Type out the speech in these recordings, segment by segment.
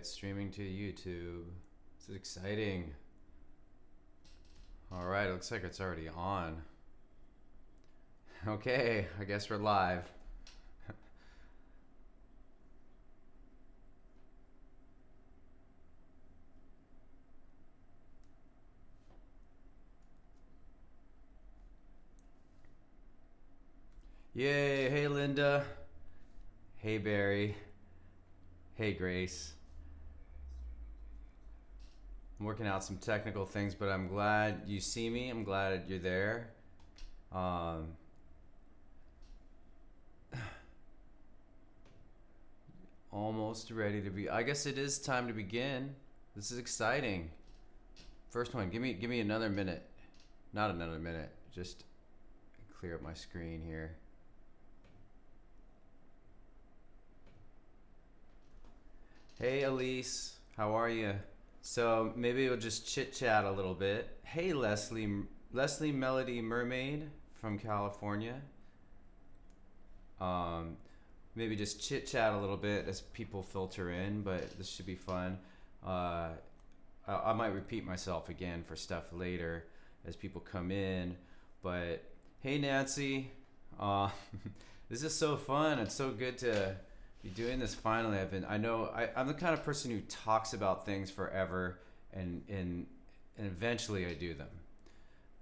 it's streaming to YouTube. This is exciting. All right, it looks like it's already on. Okay, I guess we're live. Yay, hey Linda. Hey Barry. Hey Grace. I'm working out some technical things, but I'm glad you see me. I'm glad you're there. Um, Almost ready to be. I guess it is time to begin. This is exciting. First one. Give me another minute. Not another minute. Just clear up my screen here. Hey Elise, how are you? So maybe we'll just chit chat a little bit. Hey Leslie Melody Mermaid from California. Um, Maybe just chit chat a little bit as people filter in, but this should be fun. Uh, I might repeat myself again for stuff later as people come in. But hey Nancy, uh, this is so fun. It's so good to be doing this finally. I'm the kind of person who talks about things forever, and eventually I do them.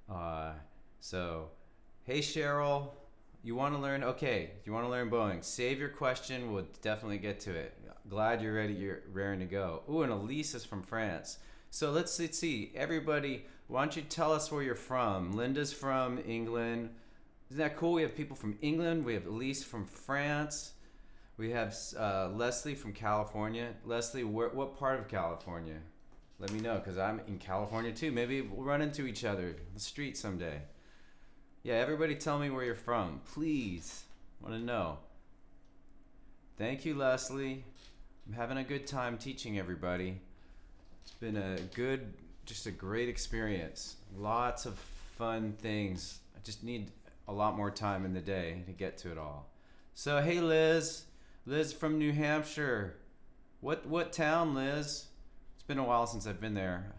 Uh, so, hey Cheryl, you want to learn? Okay, you want to learn Boeing? Save your question. We'll definitely get to it. Glad you're ready. You're raring to go. Ooh, and Elise is from France. So let's see. Everybody, why don't you tell us where you're from? Linda's from England. Isn't that cool? We have people from England. We have Elise from France. We have Leslie from California. Leslie, what part of California? Let me know, because I'm in California too. Maybe we'll run into each other on the street someday. Yeah, everybody tell me where you're from. Please. I want to know. Thank you, Leslie. I'm having a good time teaching everybody. It's been just a great experience. Lots of fun things. I just need a lot more time in the day to get to it all. So, hey, Liz. Liz from New Hampshire. What town, Liz? It's been a while since I've been there.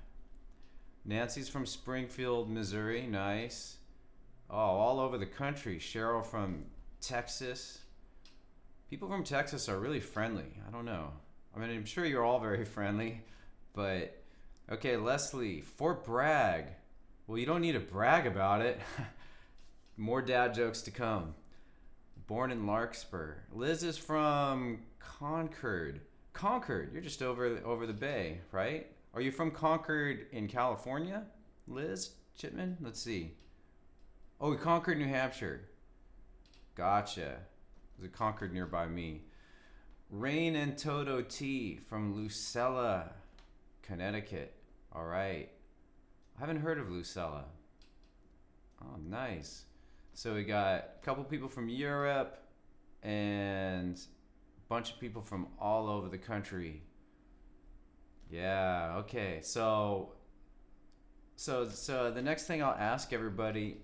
Nancy's from Springfield, Missouri. Nice. Oh, all over the country. Cheryl from Texas. People from Texas are really friendly. I don't know. I mean, I'm sure you're all very friendly, but okay, Leslie, Fort Bragg. Well, you don't need to brag about it. More dad jokes to come. Born in Larkspur. Liz is from Concord. Concord, you're just over the bay, right? Are you from Concord in California? Liz Chipman? Let's see. Oh, Concord, New Hampshire. Gotcha. There's a Concord nearby me. Rain and Toto T from Lucella, Connecticut. All right. I haven't heard of Lucella. Oh, nice. So we got a couple people from Europe and a bunch of people from all over the country. Yeah, okay. So the next thing I'll ask everybody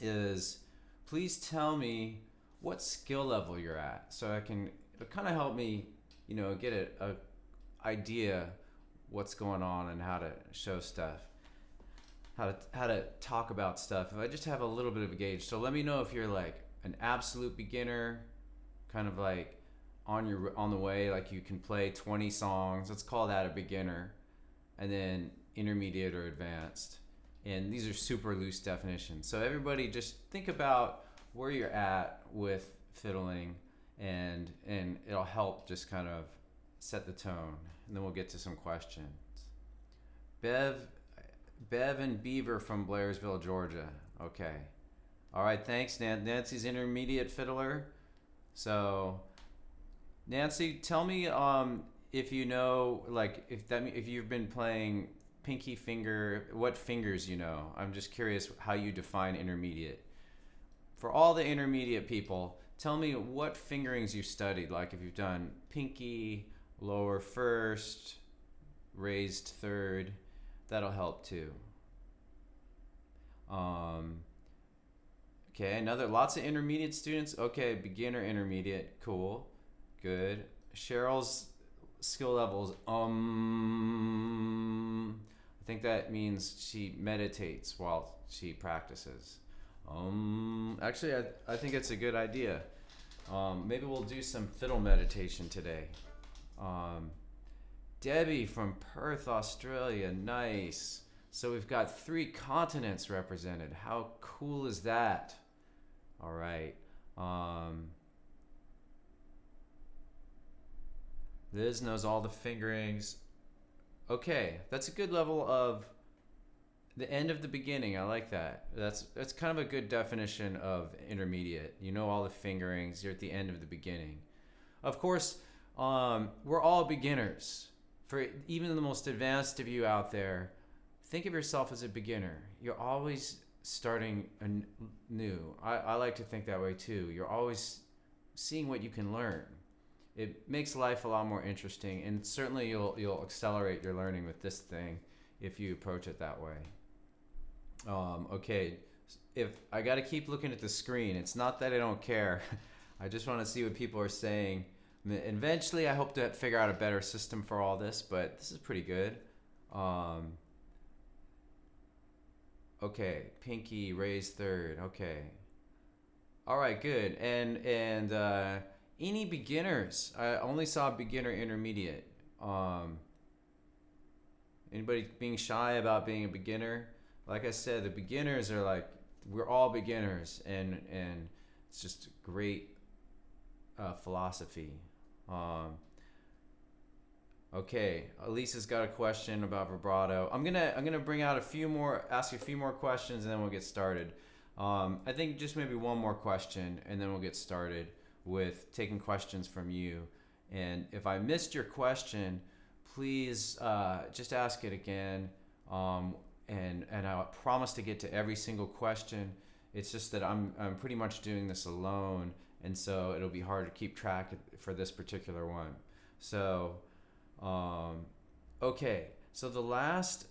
is, please tell me what skill level you're at, so it'll kind of help me, get a idea what's going on and how to show stuff, how to talk about stuff. If I just have a little bit of a gauge, so let me know if you're like an absolute beginner, kind of like on the way, like you can play 20 songs. Let's call that a beginner, and then intermediate or advanced. And these are super loose definitions. So everybody just think about where you're at with fiddling, and it'll help just kind of set the tone. And then we'll get to some questions. Bev and Beaver from Blairsville, Georgia. Okay. All right, thanks, Nancy's intermediate fiddler. So, Nancy, tell me if you know, like, if you've been playing pinky finger, what fingers you know. I'm just curious how you define intermediate. For all the intermediate people, tell me what fingerings you've studied. Like if you've done pinky, lower first, raised third, that'll help too. Okay, lots of intermediate students. Okay, beginner, intermediate, cool, good. Cheryl's skill level is I think that means she meditates while she practices. Actually, I think it's a good idea. Maybe we'll do some fiddle meditation today. Um, Debbie from Perth, Australia. Nice. So we've got 3 continents represented. How cool is that? All right. Liz knows all the fingerings. Okay, that's a good level of the end of the beginning. I like that. That's kind of a good definition of intermediate. You know all the fingerings. You're at the end of the beginning. Of course, we're all beginners. For even the most advanced of you out there, think of yourself as a beginner. You're always starting new. I like to think that way too. You're always seeing what you can learn. It makes life a lot more interesting, and certainly you'll accelerate your learning with this thing if you approach it that way. Okay, if I got to keep looking at the screen, it's not that I don't care. I just want to see what people are saying. Eventually, I hope to figure out a better system for all this, but this is pretty good. Okay, Pinky raised third. Okay. All right, good. And any beginners? I only saw beginner, intermediate. Anybody being shy about being a beginner? Like I said, the beginners are like, we're all beginners, and it's just great philosophy. Okay, Elisa's got a question about vibrato. I'm gonna bring out ask you a few more questions, and then we'll get started. I think just maybe one more question, and then we'll get started with taking questions from you. And if I missed your question, please just ask it again. And I promise to get to every single question. It's just that I'm pretty much doing this alone, and so it'll be hard to keep track for this particular one. So, okay. So the last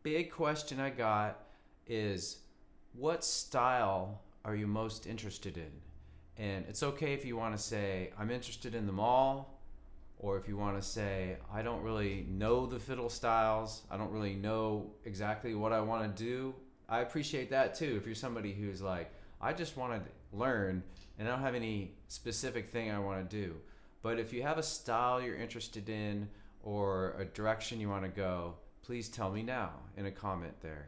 big question I got is, what style are you most interested in? And it's okay if you want to say, I'm interested in them all, or if you want to say, I don't really know the fiddle styles, I don't really know exactly what I want to do. I appreciate that too. If you're somebody who's like, I just want to learn and I don't have any specific thing I want to do. But if you have a style you're interested in or a direction you want to go, please tell me now in a comment there.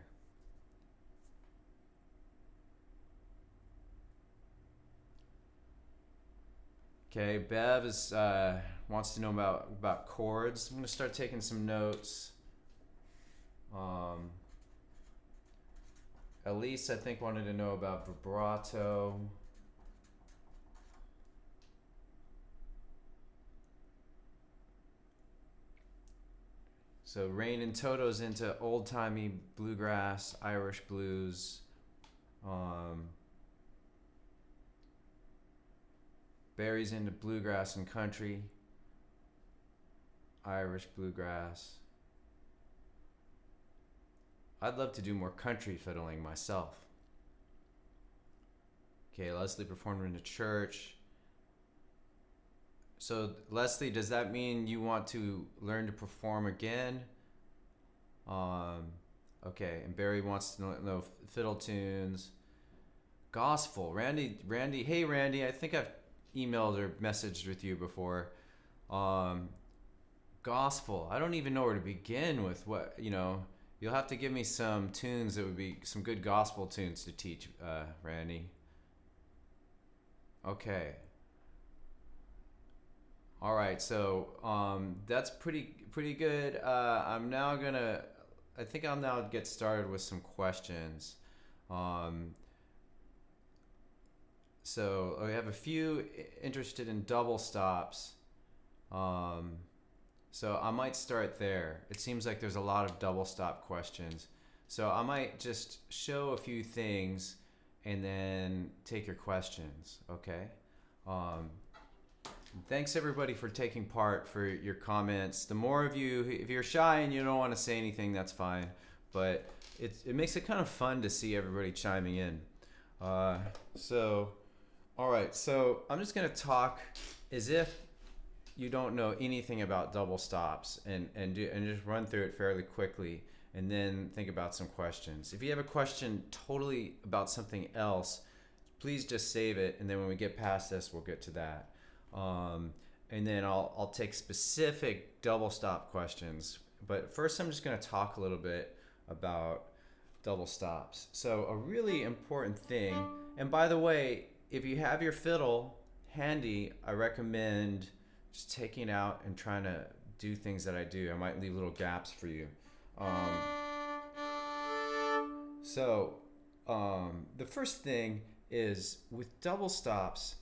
Okay, Bev wants to know about chords. I'm going to start taking some notes. Elise, I think, wanted to know about vibrato. So Rain and Toto's into old-timey bluegrass, Irish blues. Barry's into bluegrass and country, Irish bluegrass. I'd love to do more country fiddling myself. Okay, Leslie performed in a church. So Leslie, does that mean you want to learn to perform again? Okay, and Barry wants to know fiddle tunes. Gospel, Randy, hey Randy, I think I've emailed or messaged with you before. Gospel, I don't even know where to begin with. You'll have to give me some tunes that would be some good gospel tunes to teach, Randy. Okay. All right, so that's pretty good. I think I'll now get started with some questions. So we have a few interested in double stops. So I might start there. It seems like there's a lot of double stop questions. So I might just show a few things and then take your questions, okay? Thanks everybody for taking part, for your comments. The more of you, if you're shy and you don't want to say anything, that's fine. But it makes it kind of fun to see everybody chiming in. All right, so I'm just gonna talk as if you don't know anything about double stops, and just run through it fairly quickly, and then think about some questions. If you have a question totally about something else, please just save it, and then when we get past this, we'll get to that. And then I'll take specific double stop questions. But first, I'm just going to talk a little bit about double stops. So a really important thing, and by the way, if you have your fiddle handy, I recommend just taking out and trying to do things that I do. I might leave little gaps for you. The first thing is, with double stops,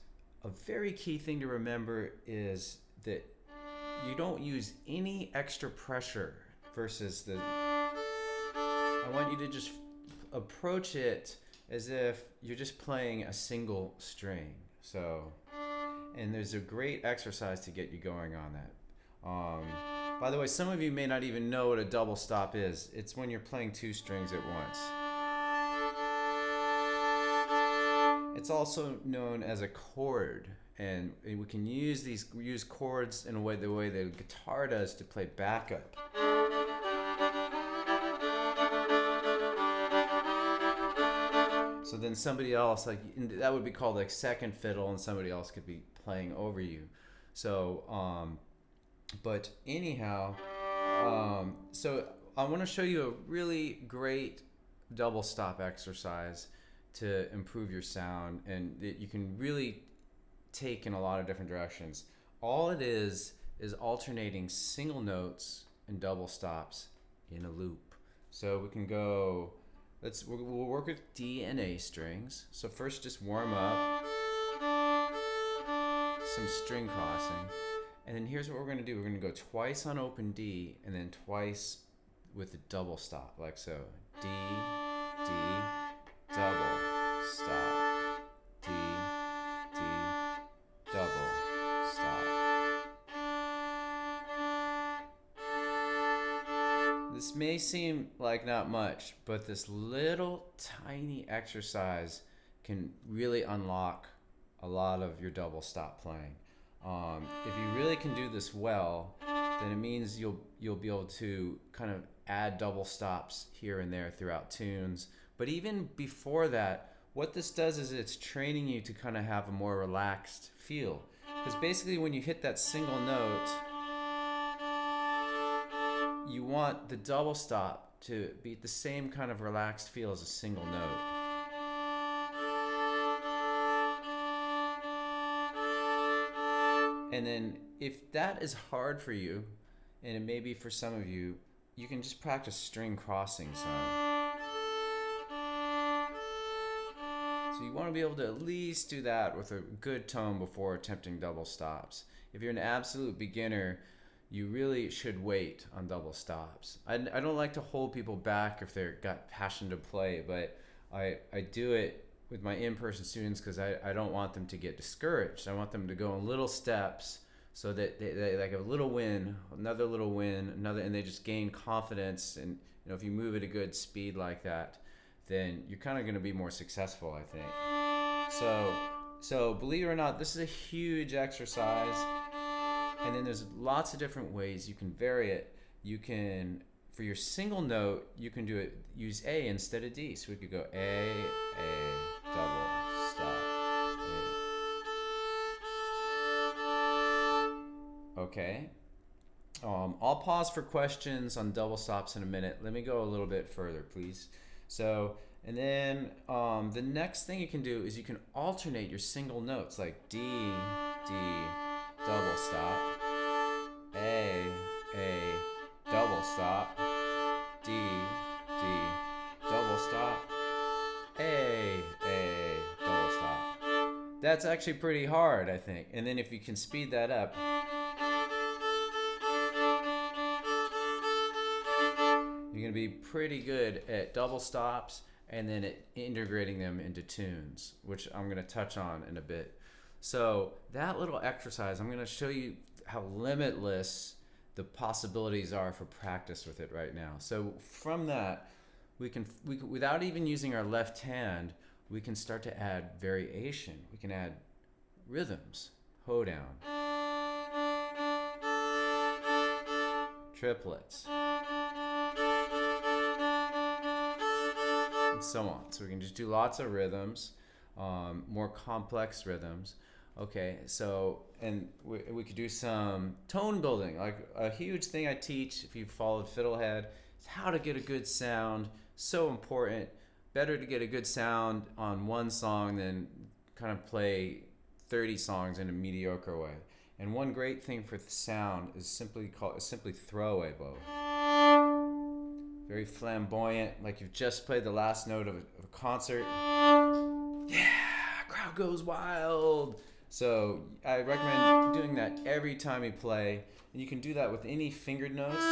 a very key thing to remember is that you don't use any extra pressure versus I want you to just approach it as if you're just playing a single string. So, and there's a great exercise to get you going on that. By the way, some of you may not even know what a double stop is. It's when you're playing two strings at once. It's also known as a chord, and we can use chords in the way the guitar does to play backup. So then somebody else, that would be called like second fiddle, and somebody else could be playing over you. So, but anyhow, so I want to show you a really great double stop exercise to improve your sound, and that you can really take in a lot of different directions. All it is alternating single notes and double stops in a loop. So we can go, we'll work with D and A strings. So first, just warm up, some string crossing, and then here's what we're going to do. We're going to go twice on open D, and then twice with a double stop, like so. D, D, double stop, D, D, double stop. This may seem like not much, but this little tiny exercise can really unlock a lot of your double stop playing. If you really can do this well, then it means you'll be able to kind of add double stops here and there throughout tunes. But even before that, what this does is it's training you to kind of have a more relaxed feel. Because basically when you hit that single note, you want the double stop to be the same kind of relaxed feel as a single note. And then if that is hard for you, and it may be for some of you, you can just practice string crossing some. So you want to be able to at least do that with a good tone before attempting double stops. If you're an absolute beginner, you really should wait on double stops. I don't like to hold people back if they've got passion to play, but I do it with my in-person students because I don't want them to get discouraged. I want them to go in little steps so that they like a little win, another little win, another, and they just gain confidence. And if you move at a good speed like that, then you're kind of going to be more successful, I think. So believe it or not, this is a huge exercise. And then there's lots of different ways you can vary it. You can, for your single note, you can use A instead of D. So we could go A, double, stop, A. Okay. I'll pause for questions on double stops in a minute. Let me go a little bit further, please. So, and then the next thing you can do is you can alternate your single notes, like D, D, double stop, A, double stop, D, D, double stop, A, double stop. That's actually pretty hard, I think. And then if you can speed that up, you're going to be pretty good at double stops and then at integrating them into tunes, which I'm going to touch on in a bit. So that little exercise, I'm going to show you how limitless the possibilities are for practice with it right now. So from that, we can without even using our left hand, we can start to add variation. We can add rhythms, hoedown. triplets, and so on. So we can just do lots of rhythms, more complex rhythms. Okay, so, and we could do some tone building. Like a huge thing I teach, if you've followed FiddleHed, is how to get a good sound. So important. Better to get a good sound on one song than kind of play 30 songs in a mediocre way. And one great thing for the sound is simply throwaway bow. Very flamboyant, like you've just played the last note of a concert. Yeah, crowd goes wild. So I recommend doing that every time you play, and you can do that with any fingered notes.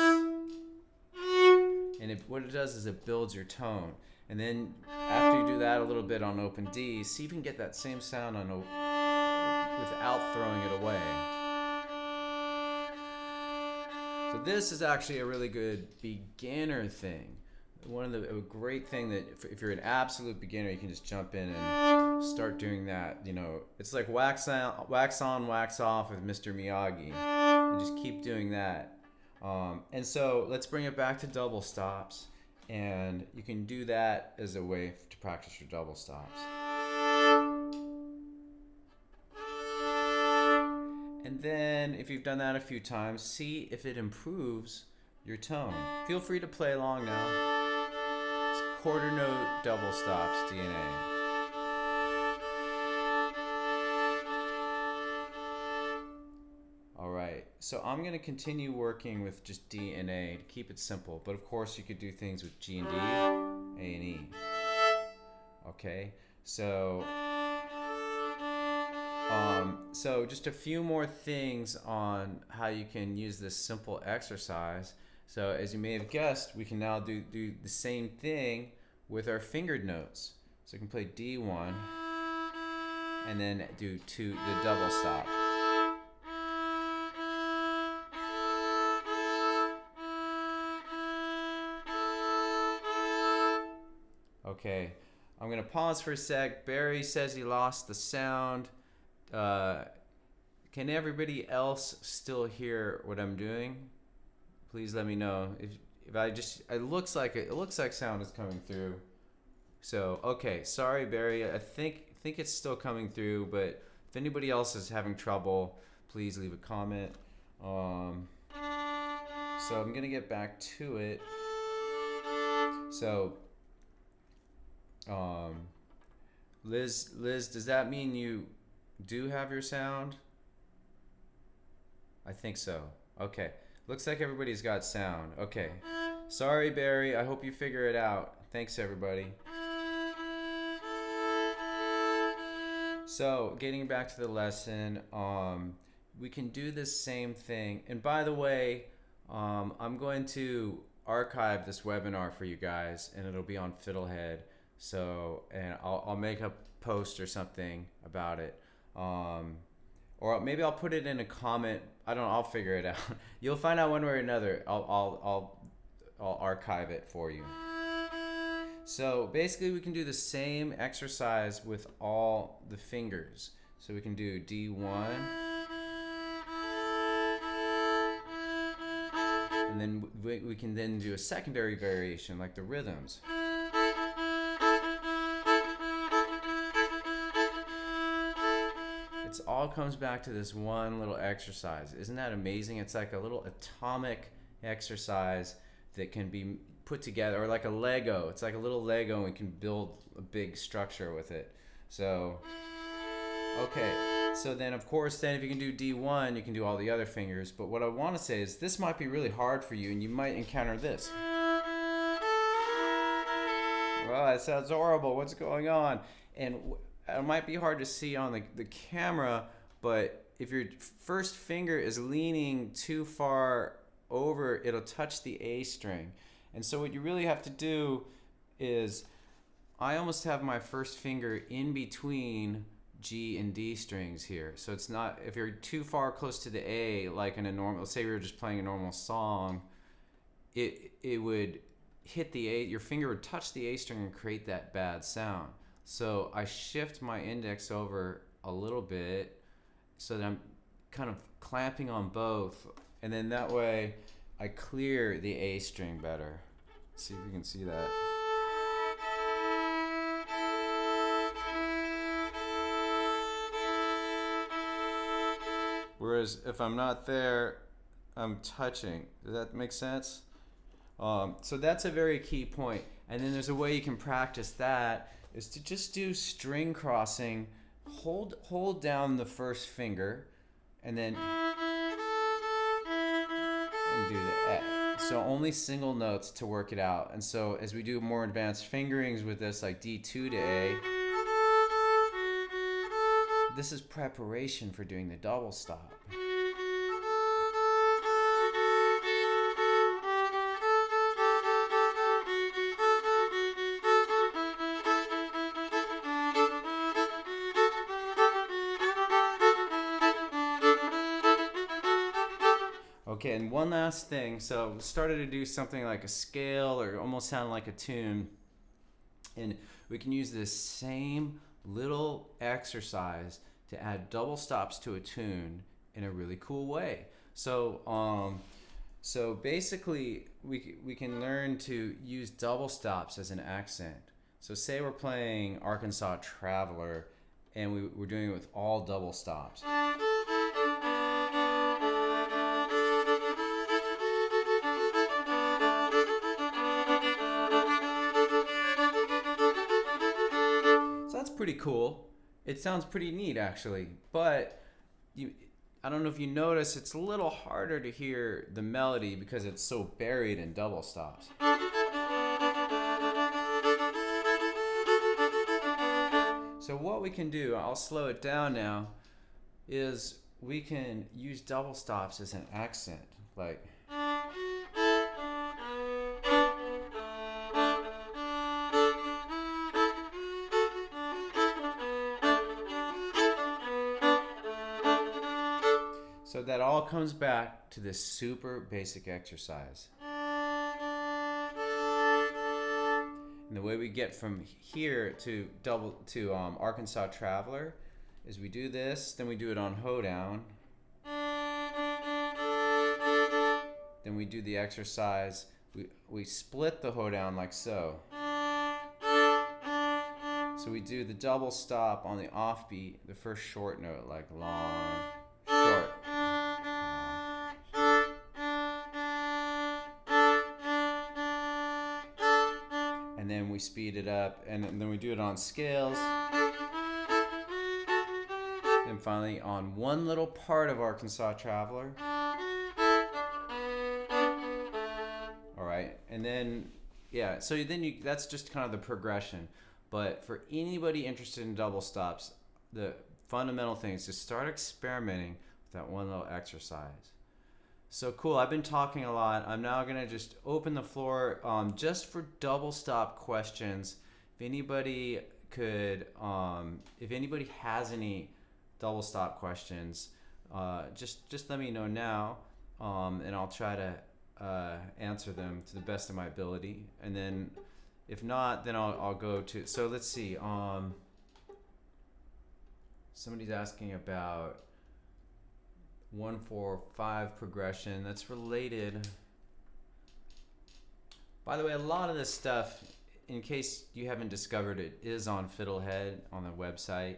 And what it does is it builds your tone. And then after you do that a little bit on open D, see if you can get that same sound on without throwing it away. So this is actually a really good beginner thing. A great thing that if you're an absolute beginner, you can just jump in and start doing that. You know, it's like wax on, wax off with Mr. Miyagi. You just keep doing that. And so let's bring it back to double stops, and you can do that as a way to practice your double stops. And then if you've done that a few times, see if it improves your tone. Feel free to play along now. Quarter note double stops, D and A. All right, so I'm going to continue working with just D and A to keep it simple, but of course you could do things with G and D, A and E. Okay, so just a few more things on how you can use this simple exercise. So as you may have guessed, we can now do the same thing with our fingered notes. So you can play D1 and then do the double stop. Okay, I'm gonna pause for a sec. Barry says he lost the sound. Can everybody else still hear what I'm doing? Please let me know. If I just, it looks like sound is coming through. So okay, sorry Barry. I think it's still coming through, but if anybody else is having trouble, please leave a comment. So I'm gonna get back to it. So Liz, does that mean you do have your sound? I think so. Okay. Looks like everybody's got sound. Okay. Sorry, Barry. I hope you figure it out. Thanks, everybody. So, getting back to the lesson, we can do this same thing. And by the way, I'm going to archive this webinar for you guys, and it'll be on FiddleHed. So, and I'll make a post or something about it. Or maybe I'll put it in a comment. I don't know. I'll figure it out. You'll find out one way or another. I'll archive it for you. So basically, we can do the same exercise with all the fingers. So we can do D1, and then we can then do a secondary variation like the rhythms. It all comes back to this one little exercise. Isn't that amazing? It's like a little atomic exercise that can be put together, or like a Lego. It's like a little Lego, and we can build a big structure with it. So, okay. So then, of course, then if you can do D1, you can do all the other fingers. But what I want to say is this might be really hard for you, and you might encounter this. Well, that sounds horrible. What's going on? And it might be hard to see on the camera, but if your first finger is leaning too far over, it'll touch the A string. And so what you really have to do is, I almost have my first finger in between G and D strings here. So it's not, if you're too far close to the A, like in a normal, let's say we were just playing a normal song, it would hit the A, your finger would touch the A string and create that bad sound. So I shift my index over a little bit so that I'm kind of clamping on both, and then that way I clear the A string better. Let's see if we can see that. Whereas if I'm not there, I'm touching. Does that make sense? So that's a very key point. And then there's a way you can practice that is to just do string crossing. Hold down the first finger, and then do the A. So only single notes to work it out. And so as we do more advanced fingerings with this, like D2 to A, this is preparation for doing the double stop. Okay, and one last thing. So started to do something like a scale or almost sound like a tune. And we can use this same little exercise to add double stops to a tune in a really cool way. So basically we can learn to use double stops as an accent. So say we're playing Arkansas Traveler and we're doing it with all double stops. Pretty cool. It sounds pretty neat actually, but I don't know if you notice, it's a little harder to hear the melody because it's so buried in double stops. So what we can do, I'll slow it down now, is we can use double stops as an accent, like so that all comes back to this super basic exercise. And the way we get from here to Arkansas Traveler is we do this, then we do it on hoedown. Then we do the exercise, we split the hoedown like so. So we do the double stop on the offbeat, the first short note, like long, short. And then we speed it up, and then we do it on scales. And finally on one little part of Arkansas Traveler. All right, and then, yeah, so then that's just kind of the progression. But for anybody interested in double stops, the fundamental thing is to start experimenting with that one little exercise. So cool, I've been talking a lot. I'm now gonna just open the floor just for double stop questions. If anybody has any double stop questions, just let me know now, and I'll try to answer them to the best of my ability. And then if not, then I'll go to, so let's see, somebody's asking about 1-4-5 progression. That's related. By the way, a lot of this stuff, in case you haven't discovered it, is on FiddleHed on the website.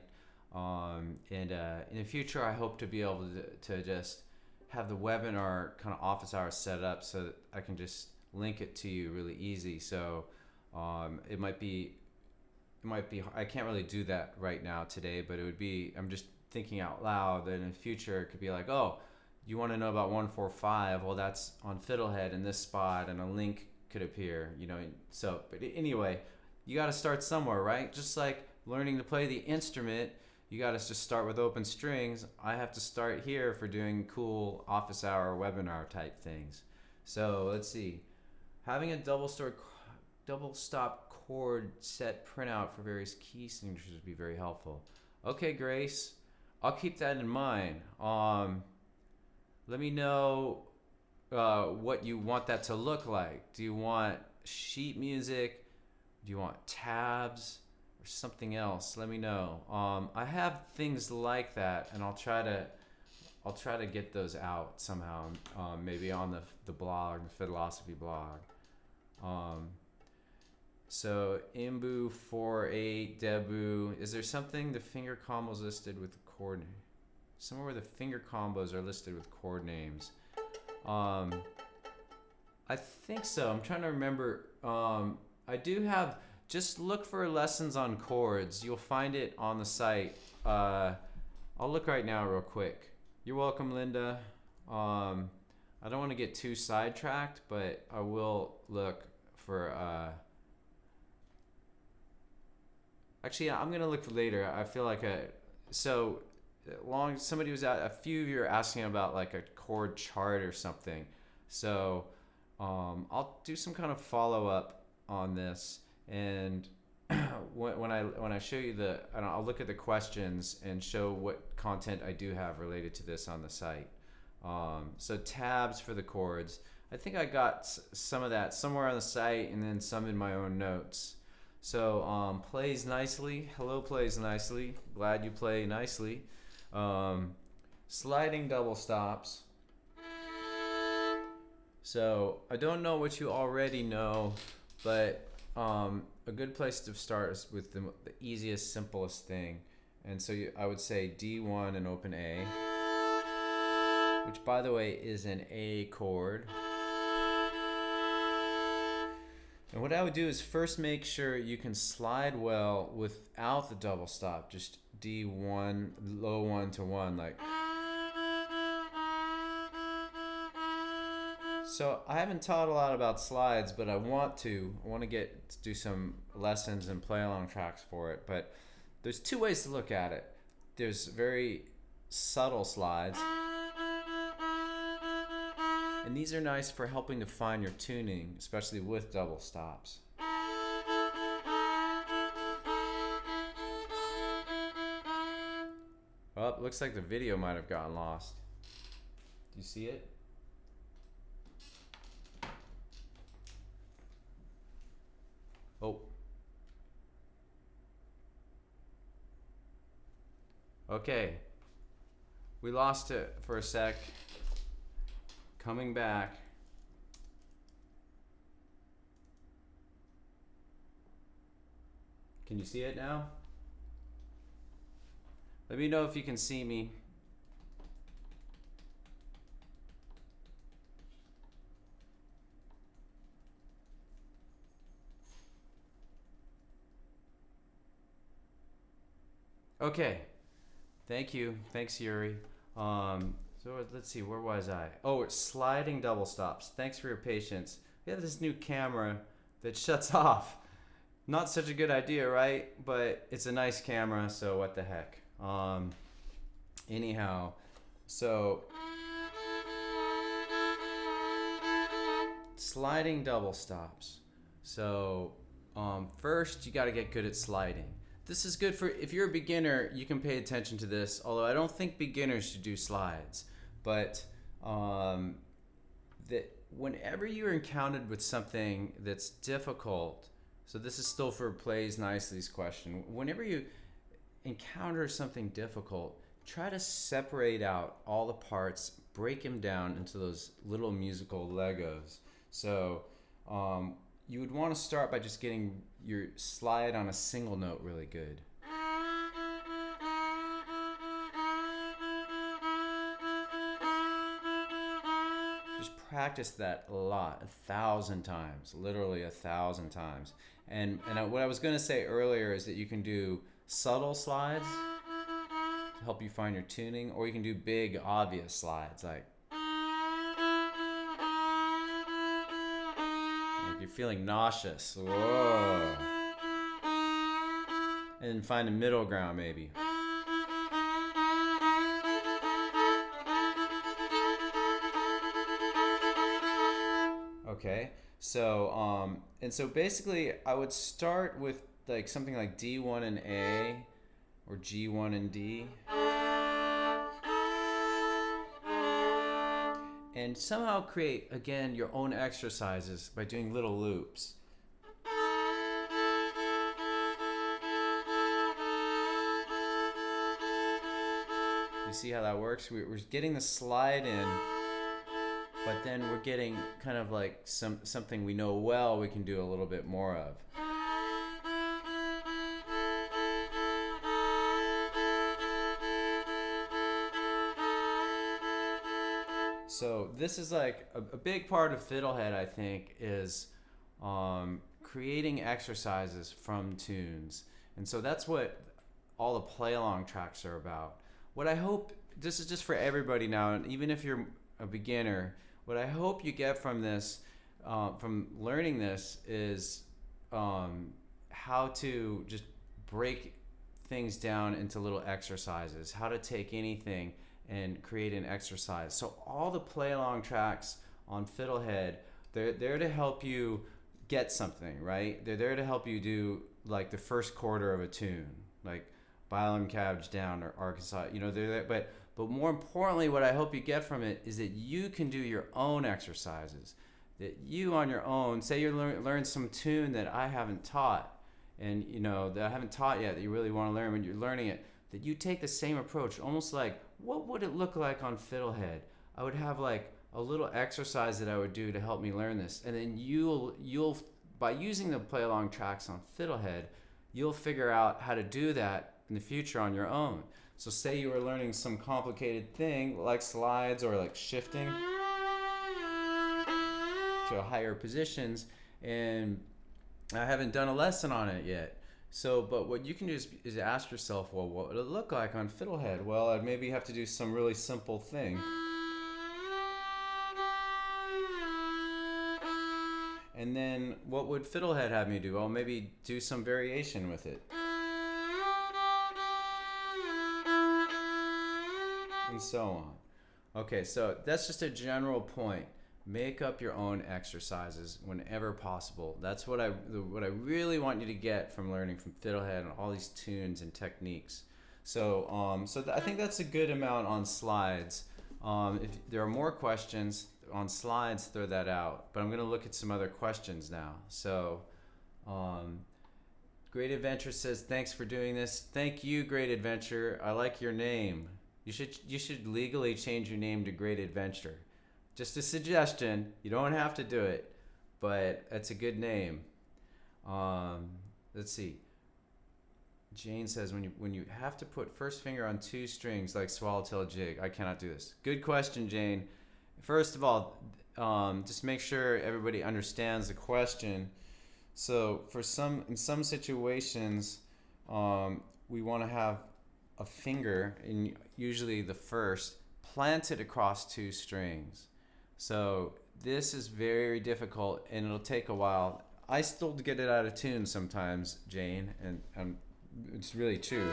And in the future, I hope to be able to just have the webinar kind of office hours set up so that I can just link it to you really easy. So it might be, I can't really do that right now today, but it would be, I'm just thinking out loud that in the future it could be like, oh, you want to know about 1-4-5? Well, that's on FiddleHed in this spot, and a link could appear, So, but anyway, you got to start somewhere, right? Just like learning to play the instrument, you got to just start with open strings. I have to start here for doing cool office hour webinar type things. So let's see, having a double stop chord set printout for various key signatures would be very helpful. Okay, Grace, I'll keep that in mind. Let me know what you want that to look like. Do you want sheet music? Do you want tabs or something else? Let me know. I have things like that, and I'll try to I'll try to get those out somehow, maybe on the blog, the Fiddleosophy blog. So Imbu 4-8 Debu. Is there something the finger combos listed with the chord? Somewhere where the finger combos are listed with chord names. I think so. I'm trying to remember. I do have. Just look for lessons on chords. You'll find it on the site. I'll look right now real quick. You're welcome, Linda. I don't want to get too sidetracked, but I will look for. Actually, I'm gonna look for later. I feel like somebody was a few of you are asking about like a chord chart or something. So I'll do some kind of follow up on this, and when I show you I'll look at the questions and show what content I do have related to this on the site. So tabs for the chords. I think I got some of that somewhere on the site, and then some in my own notes. So plays nicely. Hello, plays nicely. Glad you play nicely. Sliding double stops. So I don't know what you already know, but a good place to start is with the easiest, simplest thing. And so I would say D1 and open A, which by the way is an A chord. And what I would do is first make sure you can slide well without the double stop, just D1, low 1 to 1, like. So I haven't taught a lot about slides, but I want to do some lessons and play along tracks for it. But there's two ways to look at it. There's very subtle slides, and these are nice for helping to find your tuning, especially with double stops. Well, it looks like the video might have gotten lost. Do you see it? Oh. Okay. We lost it for a sec. Coming back. Can you see it now? Let me know if you can see me. Okay. Thank you. Thanks, Yuri. So let's see, where was I? Oh, it's sliding double stops. Thanks for your patience. We have this new camera that shuts off. Not such a good idea, right? But it's a nice camera, so what the heck. Anyhow, so sliding double stops. So first you got to get good at sliding. This is good for, if you're a beginner, you can pay attention to this, although I don't think beginners should do slides. But that whenever you're encountered with something that's difficult, so this is still for Plays Nicely's question, whenever you encounter something difficult, try to separate out all the parts, break them down into those little musical Legos. So you would want to start by just getting your slide on a single note really good. Just practice that a lot, 1,000 times, literally 1,000 times. And what I was going to say earlier is that you can do subtle slides to help you find your tuning, or you can do big, obvious slides like you're feeling nauseous. Whoa. And find a middle ground maybe. Okay, so and so basically I would start with like something like D1 and A or G1 and D. And somehow create, again, your own exercises by doing little loops. You see how that works? We're getting the slide in, but then we're getting kind of like something we know well we can do a little bit more of. So this is like a big part of FiddleHed, I think, is creating exercises from tunes. And so that's what all the play along tracks are about. What I hope, this is just for everybody now, and even if you're a beginner, what I hope you get from this, from learning this, is how to just break things down into little exercises, how to take anything and create an exercise. So all the play along tracks on FiddleHed, they're there to help you get something, right? They're there to help you do like the first quarter of a tune, like Bylum Cabbage Down or Arkansas, you know, they're there. But more importantly, what I hope you get from it is that you can do your own exercises, that you on your own, say you learn some tune that I haven't taught, and you know, that I haven't taught yet, that you really want to learn when you're learning it, that you take the same approach, almost like, what would it look like on FiddleHed? I would have like a little exercise that I would do to help me learn this, and then you'll by using the play along tracks on FiddleHed, you'll figure out how to do that in the future on your own. So say you were learning some complicated thing like slides or like shifting to higher positions, and I haven't done a lesson on it yet. So, but what you can do is ask yourself, well, what would it look like on FiddleHed? Well, I'd maybe have to do some really simple thing. And then what would FiddleHed have me do? Well, maybe do some variation with it. And so on. Okay, so that's just a general point. Make up your own exercises whenever possible. That's what I really want you to get from learning from FiddleHed and all these tunes and techniques. So I think that's a good amount on slides. If there are more questions on slides, throw that out. But I'm going to look at some other questions now. So, Great Adventure says, thanks for doing this. Thank you, Great Adventure. I like your name. You should legally change your name to Great Adventure. Just a suggestion. You don't have to do it, but it's a good name. Let's see. Jane says, when you have to put first finger on two strings like swallowtail jig, I cannot do this. Good question, Jane. First of all, just make sure everybody understands the question. So in some situations, we want to have a finger, and usually the first, planted across two strings. So this is very difficult, and it'll take a while. I still get it out of tune sometimes, Jane, and it's really true.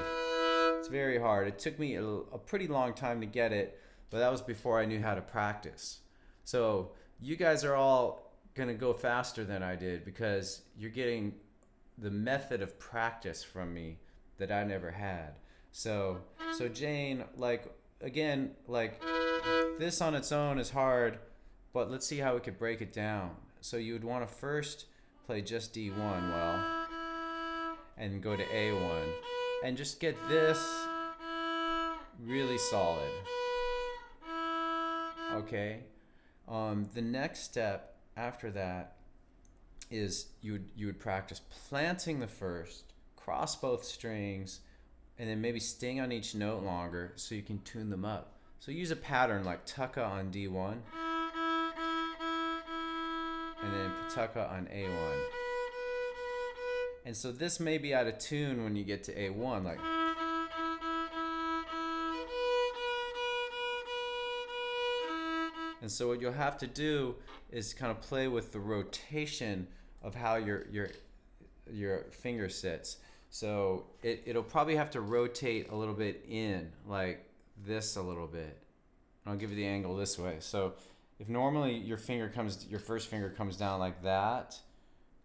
It's very hard. It took me a pretty long time to get it, but that was before I knew how to practice. So you guys are all gonna go faster than I did because you're getting the method of practice from me that I never had. So Jane, like, again, like, this on its own is hard, but let's see how we could break it down. So you would want to first play just D1 well, and go to A1, and just get this really solid. Okay. The next step after that is you would practice planting the first, cross both strings, and then maybe staying on each note longer so you can tune them up. So use a pattern like Tucka on D1, and then Patucka on A1. And so this may be out of tune when you get to A1, like. And so what you'll have to do is kind of play with the rotation of how your finger sits. So it'll probably have to rotate a little bit in, like this a little bit. I'll give you the angle this way. So if normally your first finger comes down like that,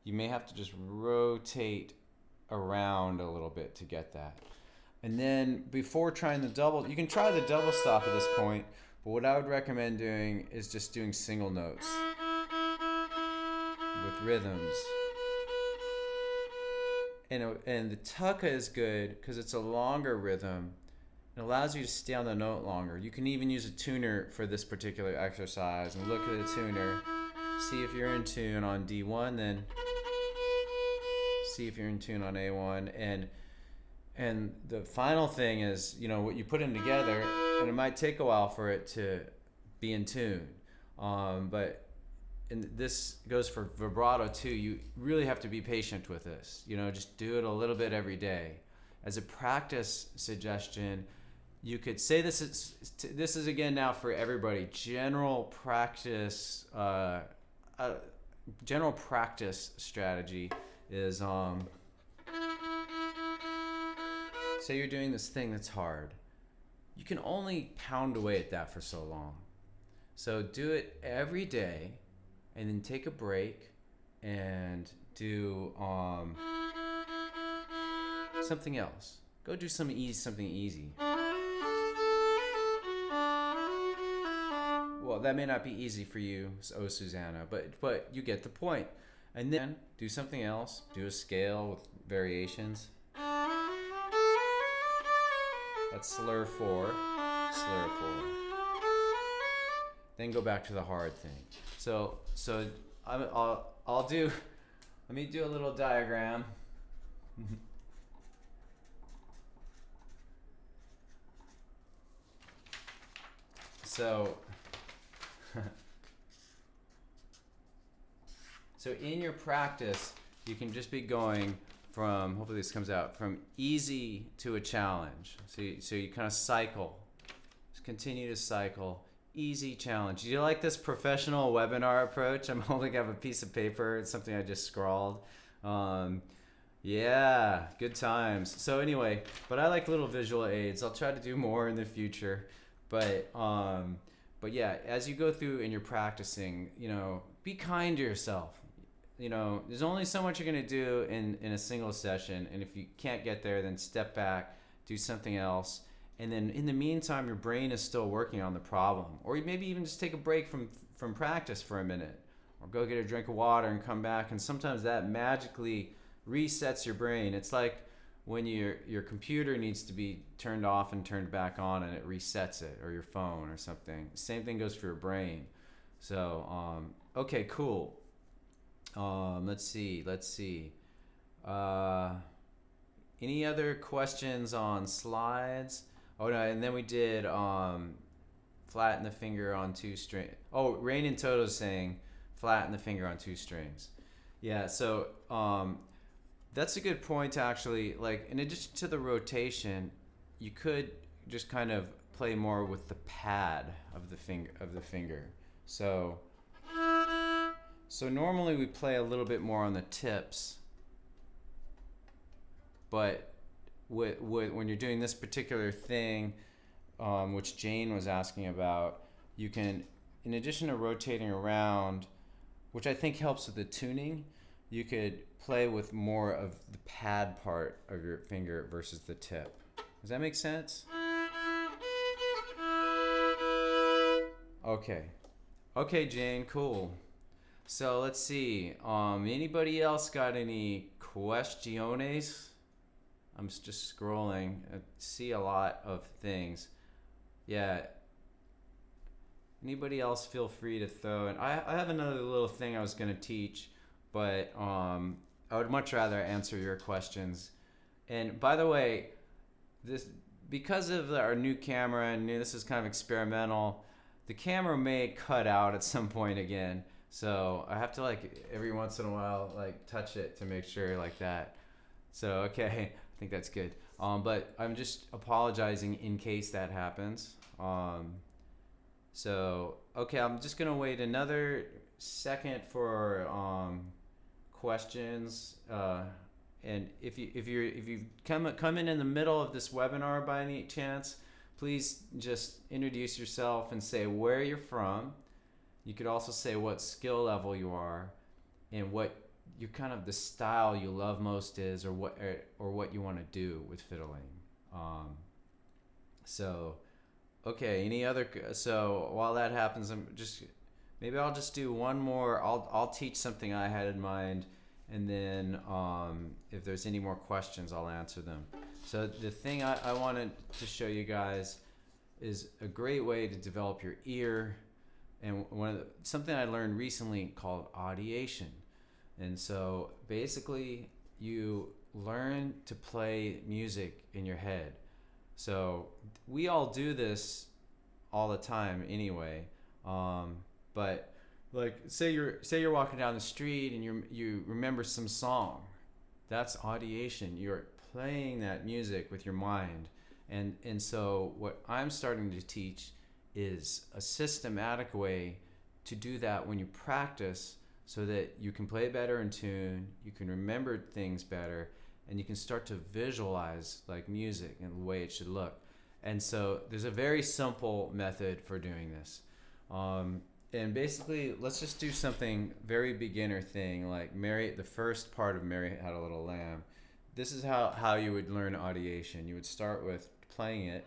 you may have to just rotate around a little bit to get that. And then before trying the double, you can try the double stop at this point, but what I would recommend doing is just doing single notes with rhythms. And the tucka is good because it's a longer rhythm, It allows you to stay on the note longer. You can even use a tuner for this particular exercise and look at the tuner. See if you're in tune on D1, then see if you're in tune on A1, and the final thing is, you know, what you put them together, and it might take a while for it to be in tune. But and this goes for vibrato too. You really have to be patient with this. You know, just do it a little bit every day. As a practice suggestion, you could say this is again now for everybody. General practice strategy is say you're doing this thing that's hard. You can only pound away at that for so long. So do it every day, and then take a break and do something else. Go do something easy. Well, that may not be easy for you, oh Susanna, but you get the point. And then do something else. Do a scale with variations. That's slur 4. Then go back to the hard thing. So I'll do. Let me do a little diagram. So in your practice, you can just be going from, hopefully this comes out, from easy to a challenge. So you kind of cycle. Just continue to cycle. Easy challenge. Do you like this professional webinar approach? I'm holding up a piece of paper. It's something I just scrawled. Yeah, good times. So anyway, but I like little visual aids. I'll try to do more in the future. But yeah, as you go through and you're practicing, you know, be kind to yourself. You know, there's only so much you're gonna do in a single session, and if you can't get there, then step back, do something else, and then in the meantime, your brain is still working on the problem. Or maybe even just take a break from practice for a minute, or go get a drink of water and come back, and sometimes that magically resets your brain. It's like when your computer needs to be turned off and turned back on, and it resets it, or your phone or something. Same thing goes for your brain. So okay, cool. Let's see. Any other questions on slides? Oh no, and then we did flatten the finger on 2 strings. Oh, Rain and Toto's saying flatten the finger on 2 strings. Yeah, so that's a good point actually. Like, in addition to the rotation, you could just kind of play more with the pad of the finger. So normally we play a little bit more on the tips, but when you're doing this particular thing, which Jane was asking about, you can, in addition to rotating around, which I think helps with the tuning, you could play with more of the pad part of your finger versus the tip. Does that make sense? Okay, Jane, cool. So let's see. Anybody else got any questiones? I'm just scrolling. I see a lot of things. Yeah. Anybody else feel free to throw in. I have another little thing I was going to teach, but I would much rather answer your questions. And by the way, this, because of our new camera, and this is kind of experimental, the camera may cut out at some point again. So I have to, like, every once in a while, like, touch it to make sure, like that. So, okay, I think that's good. But I'm just apologizing in case that happens. So, okay, I'm just gonna wait another second for questions. And if you come in the middle of this webinar by any chance, please just introduce yourself and say where you're from. You could also say what skill level you are, and what you kind of the style you love most is, or what you want to do with fiddling. So, okay. Any other? So while that happens, maybe I'll just do one more. I'll teach something I had in mind, and then if there's any more questions, I'll answer them. So the thing I wanted to show you guys is a great way to develop your ear, and something I learned recently called audiation. And so basically you learn to play music in your head. So we all do this all the time anyway. But like say you're walking down the street and you remember some song. That's audiation. You're playing that music with your mind. And so what I'm starting to teach is a systematic way to do that when you practice, so that you can play better in tune, you can remember things better, and you can start to visualize like music and the way it should look. And so there's a very simple method for doing this. And basically, let's just do something very beginner thing, like the first part of Mary Had a Little Lamb. This is how you would learn audiation. You would start with playing it.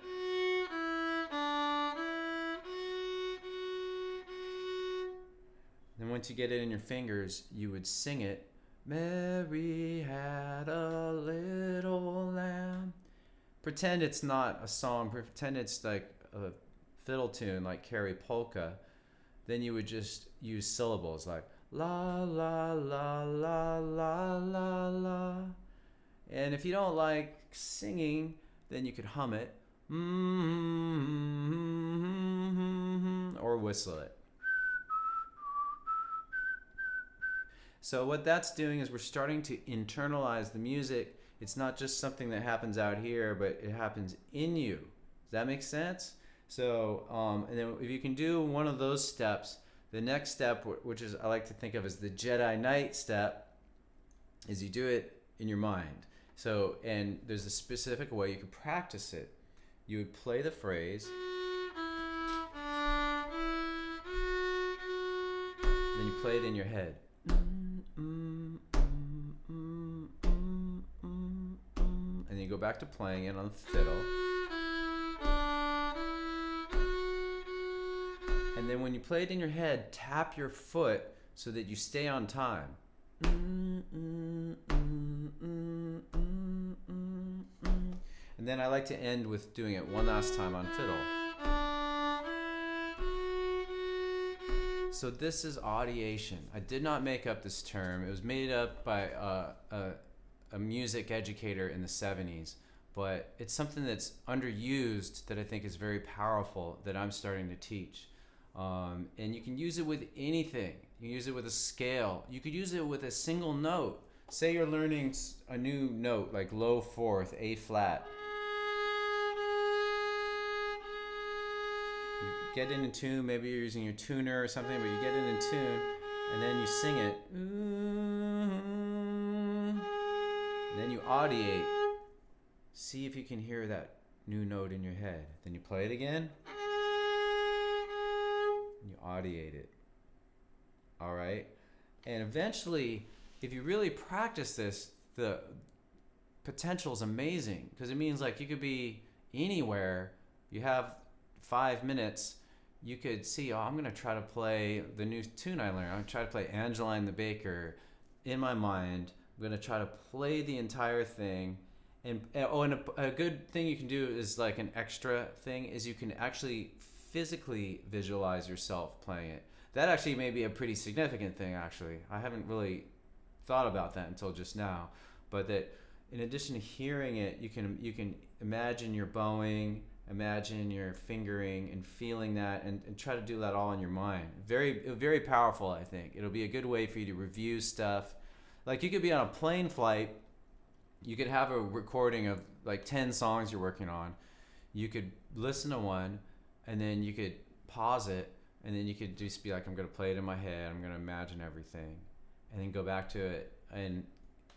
Then once you get it in your fingers, you would sing it. Mary had a little lamb. Pretend it's not a song. Pretend it's like a fiddle tune, like Carrie Polka. Then you would just use syllables like la la la la la la la. And if you don't like singing, then you could hum it, or whistle it. So what that's doing is we're starting to internalize the music. It's not just something that happens out here, but it happens in you. Does that make sense? So, and then if you can do one of those steps, the next step, which is I like to think of as the Jedi Knight step, is you do it in your mind. So, and there's a specific way you can practice it. You would play the phrase, then you play it in your head. And then you go back to playing it on the fiddle. And then when you play it in your head, tap your foot so that you stay on time. And then I like to end with doing it one last time on fiddle. So this is audiation. I did not make up this term. It was made up by a music educator in the 70s. But it's something that's underused that I think is very powerful that I'm starting to teach. And you can use it with anything. You can use it with a scale. You could use it with a single note. Say you're learning a new note like low fourth, A flat. You get it in tune. Maybe you're using your tuner or something, but you get it in tune, and then you sing it. And then you audiate. See if you can hear that new note in your head. Then you play it again. And you audiate it. All right? And eventually, if you really practice this, the potential is amazing, because it means like you could be anywhere. You have 5 minutes. You could see, I'm going to try to play the new tune I learned. I'm going to try to play Angeline the Baker in my mind. I'm going to try to play the entire thing. And a good thing you can do is like an extra thing is you can actually physically visualize yourself playing it. That actually may be a pretty significant thing, actually. I haven't really thought about that until just now. But that in addition to hearing it, you can imagine your bowing, imagine your fingering and feeling that, and try to do that all in your mind. Very, very powerful, I think. It'll be a good way for you to review stuff. Like you could be on a plane flight. You could have a recording of like 10 songs you're working on. You could listen to one, and then you could pause it, and then you could just be like, I'm going to play it in my head. I'm going to imagine everything, and then go back to it. And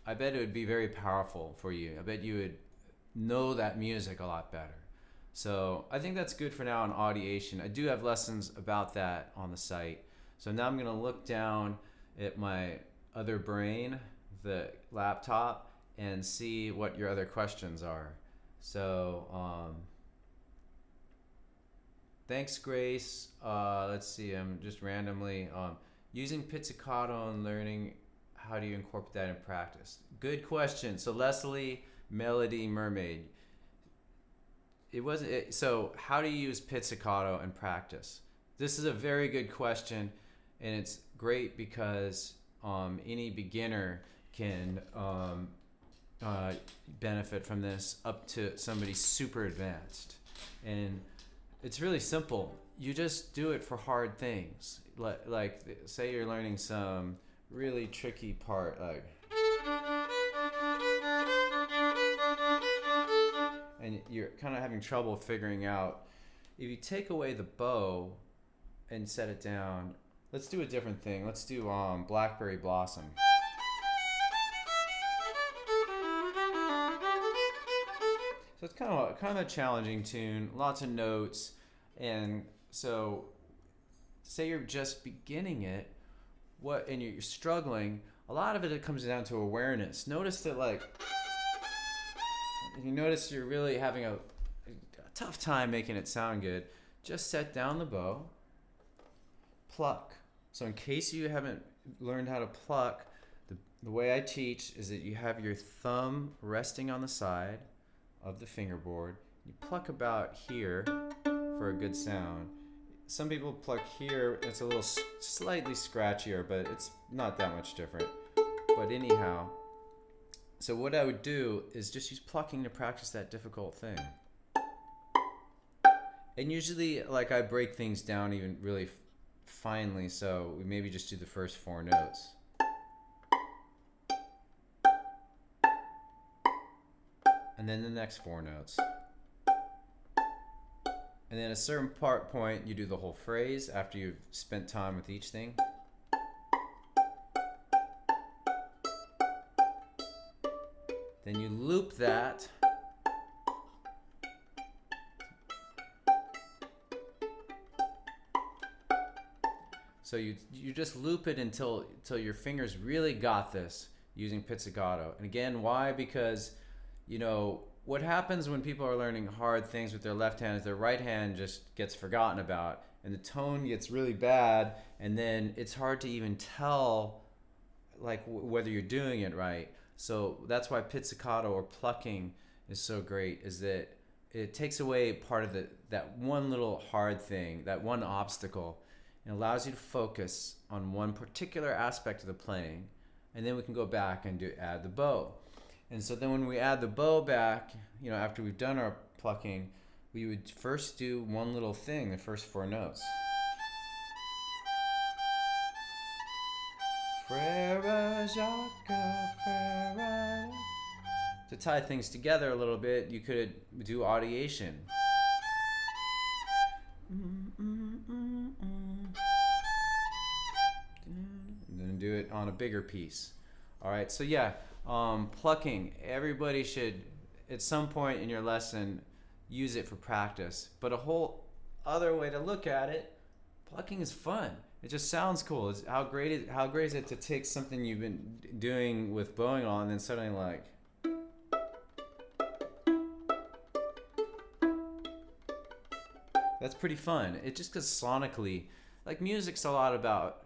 I bet it would be very powerful for you. I bet you would know that music a lot better. So I think that's good for now on audiation. I do have lessons about that on the site. So now I'm going to look down at my other brain, the laptop, and see what your other questions are. So thanks, Grace. Let's see, I'm just randomly using pizzicato and learning, how do you incorporate that in practice? Good question. So Leslie, melody mermaid. It wasn't so how do you use pizzicato in practice? This is a very good question, and it's great because any beginner can benefit from this up to somebody super advanced. And it's really simple. You just do it for hard things. Like say you're learning some really tricky part, like, and you're kind of having trouble figuring out. If you take away the bow and set it down, let's do a different thing. Let's do Blackberry Blossom. So it's kind of a challenging tune, lots of notes, and so say you're just beginning it, and you're struggling. A lot of it comes down to awareness. Notice that, like, if you notice you're really having a tough time making it sound good, just set down the bow, pluck. So in case you haven't learned how to pluck, the way I teach is that you have your thumb resting on the side of the fingerboard. You pluck about here for a good sound. Some people pluck here, it's a little slightly scratchier, but it's not that much different. But anyhow, so what I would do is just use plucking to practice that difficult thing. And usually, like, I break things down even really finely, so we maybe just do the first 4 notes. And then the next 4 notes. And then at a certain point, you do the whole phrase after you've spent time with each thing. Then you loop that. So you just loop it until your fingers really got this using pizzicato. And again, why? Because, you know, what happens when people are learning hard things with their left hand is their right hand just gets forgotten about, and the tone gets really bad, and then it's hard to even tell, like, whether you're doing it right. So that's why pizzicato or plucking is so great, is that it takes away part of that one little hard thing, that one obstacle, and allows you to focus on one particular aspect of the playing, and then we can go back and add the bow. And so then when we add the bow back, you know, after we've done our plucking, we would first do one little thing, the first 4 notes. Frère Jacques, frère. To tie things together a little bit, you could do audiation. And then do it on a bigger piece. All right, so yeah. Plucking, everybody should at some point in your lesson use it for practice, but a whole other way to look at it, plucking is fun. It just sounds cool. It's how great is it to take something you've been doing with bowing on and then suddenly, like, that's pretty fun. It just, because sonically, like, music's a lot about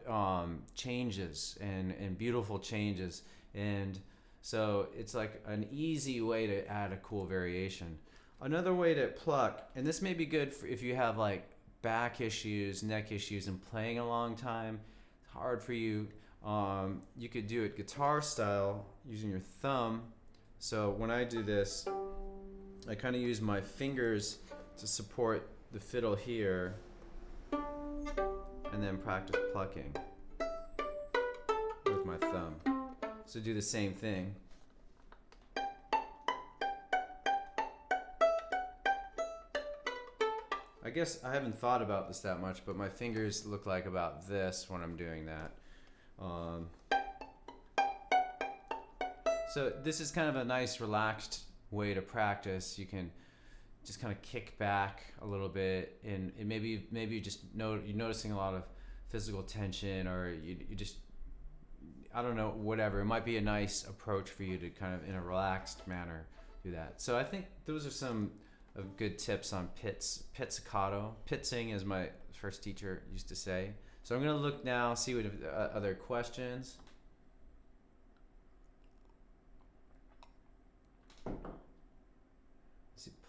changes and beautiful changes, and so it's like an easy way to add a cool variation. Another way to pluck, and this may be good for if you have, like, back issues, neck issues, and playing a long time, it's hard for you. You could do it guitar style using your thumb. So when I do this, I kind of use my fingers to support the fiddle here, and then practice plucking with my thumb. So do the same thing. I guess I haven't thought about this that much, but my fingers look like about this when I'm doing that. So this is kind of a nice relaxed way to practice. You can just kind of kick back a little bit, and maybe you just you're noticing a lot of physical tension, or you just, I don't know, whatever. It might be a nice approach for you to kind of, in a relaxed manner, do that. So I think those are some of good tips on pizzicato. Pitzing, as my first teacher used to say. So I'm going to look now, see what other questions.